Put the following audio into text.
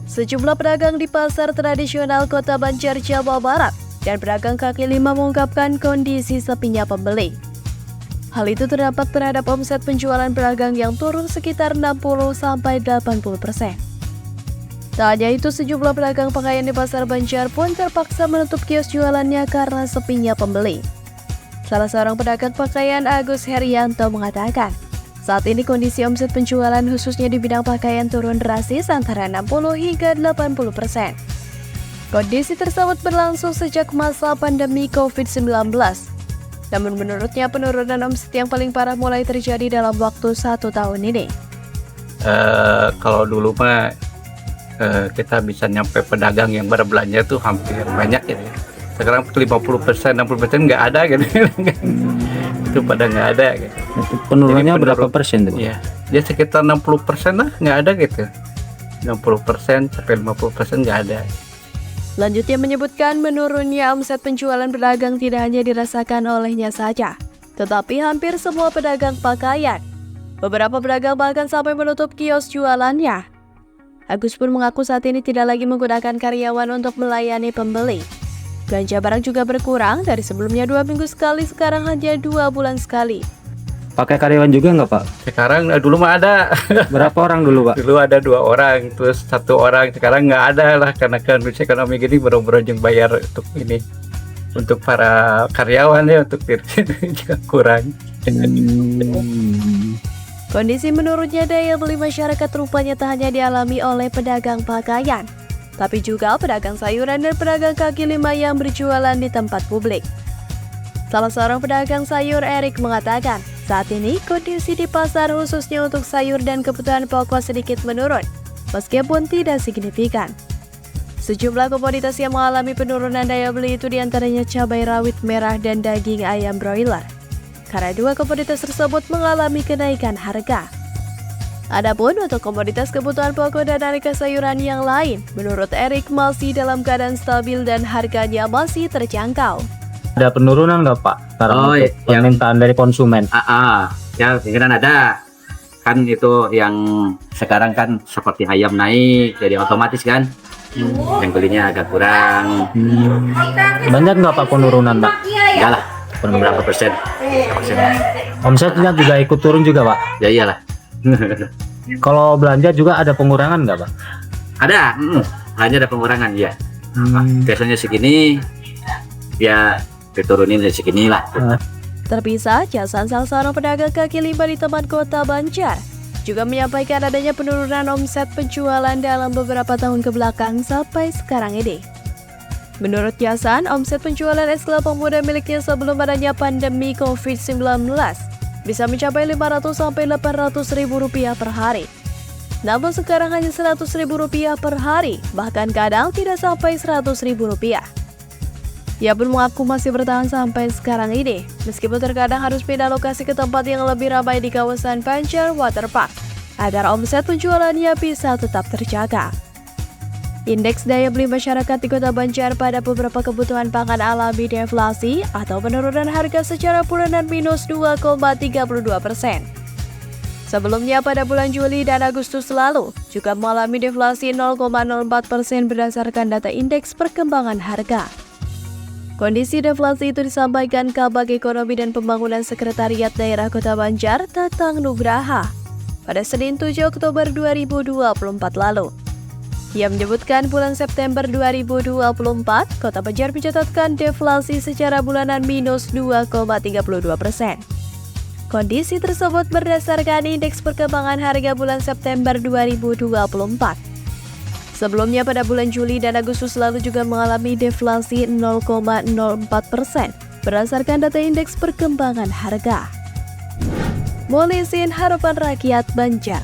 Sejumlah pedagang di pasar tradisional Kota Banjar, Jawa Barat dan pedagang kaki lima mengungkapkan kondisi sepinya pembeli. Hal itu terdampak terhadap omset penjualan pedagang yang turun sekitar 60-80%. Tak hanya itu, sejumlah pedagang pakaian di pasar Banjar pun terpaksa menutup kios jualannya karena sepinya pembeli. Salah seorang pedagang pakaian, Agus Herianto, mengatakan, saat ini kondisi omset penjualan khususnya di bidang pakaian turun drastis antara 60 hingga 80%. Kondisi tersebut berlangsung sejak masa pandemi COVID-19. Namun menurutnya penurunan omset yang paling parah mulai terjadi dalam waktu 1 tahun ini. Kalau dulu mah kita bisa nyampe pedagang yang berbelanja tuh hampir banyak gitu. Sekarang 50%, 60% nggak ada gitu. Itu pada nggak ada gitu. Penurunannya berapa persen tuh? Iya, dia sekitar 60% lah nggak ada gitu. 60% sampai 50% nggak ada. Selanjutnya menyebutkan menurunnya omset penjualan pedagang tidak hanya dirasakan olehnya saja, tetapi hampir semua pedagang pakaian. Beberapa pedagang bahkan sampai menutup kios jualannya. Agus pun mengaku saat ini tidak lagi menggunakan karyawan untuk melayani pembeli. Belanja barang juga berkurang, dari sebelumnya 2 minggu sekali, sekarang hanya 2 bulan sekali. Pakai karyawan juga nggak Pak? Sekarang dulu mah ada. Berapa orang dulu Pak? Dulu ada 2 orang, terus 1 orang. Sekarang nggak ada lah karena kondisi ekonomi gini baru-baru yang bayar untuk ini. Untuk para karyawan ya, untuk diri juga kurang. Kondisi menurunnya daya beli masyarakat rupanya tak hanya dialami oleh pedagang pakaian, tapi juga pedagang sayuran dan pedagang kaki lima yang berjualan di tempat publik. Salah seorang pedagang sayur, Erik, mengatakan, saat ini kondisi di pasar khususnya untuk sayur dan kebutuhan pokok sedikit menurun, meskipun tidak signifikan. Sejumlah komoditas yang mengalami penurunan daya beli itu diantaranya cabai rawit merah dan daging ayam broiler, karena 2 komoditas tersebut mengalami kenaikan harga. Adapun untuk komoditas kebutuhan pokok dan aneka sayuran yang lain, menurut Erik masih dalam keadaan stabil dan harganya masih terjangkau. Ada penurunan nggak Pak? Karena permintaan dari konsumen. Ya pikiran ada. Kan itu yang sekarang kan seperti ayam naik, jadi otomatis kan yang belinya agak kurang. Banyak nggak Pak penurunan Pak? Enggak lah, berapa persen? Omsetnya juga ikut turun juga Pak? Ya iyalah. Kalau belanja juga ada pengurangan nggak Pak? Ada, hanya ada pengurangan ya. Biasanya segini, ya diturunin dari segini lah. Terpisah, Jasan, salah seorang pedagang kaki lima di teman Kota Banjar, juga menyampaikan adanya penurunan omset penjualan dalam beberapa tahun kebelakang sampai sekarang ini. Menurut Jasan, omset penjualan es kelapa muda miliknya sebelum adanya pandemi COVID-19 bisa mencapai Rp500-800.000 per hari. Namun sekarang hanya Rp100.000 per hari, bahkan kadang tidak sampai Rp100.000. Ia pun mengaku masih bertahan sampai sekarang ini, meskipun terkadang harus pindah lokasi ke tempat yang lebih ramai di kawasan Banjar Waterpark, agar omset penjualannya bisa tetap terjaga. Indeks daya beli masyarakat di Kota Banjar pada beberapa kebutuhan pangan alami deflasi atau penurunan harga secara bulanan minus 2,32%. Sebelumnya pada bulan Juli dan Agustus lalu juga mengalami deflasi 0,04% berdasarkan data indeks perkembangan harga. Kondisi deflasi itu disampaikan Kabag Ekonomi dan Pembangunan Sekretariat Daerah Kota Banjar, Tatang Nugraha, pada Senin 7 Oktober 2024 lalu. Ia menyebutkan bulan September 2024, Kota Banjar mencatatkan deflasi secara bulanan minus 2,32%. Kondisi tersebut berdasarkan indeks perkembangan harga bulan September 2024. Sebelumnya pada bulan Juli dan Agustus lalu juga mengalami deflasi 0,04% berdasarkan data indeks perkembangan harga. Molisin, Harapan Rakyat, Banjar.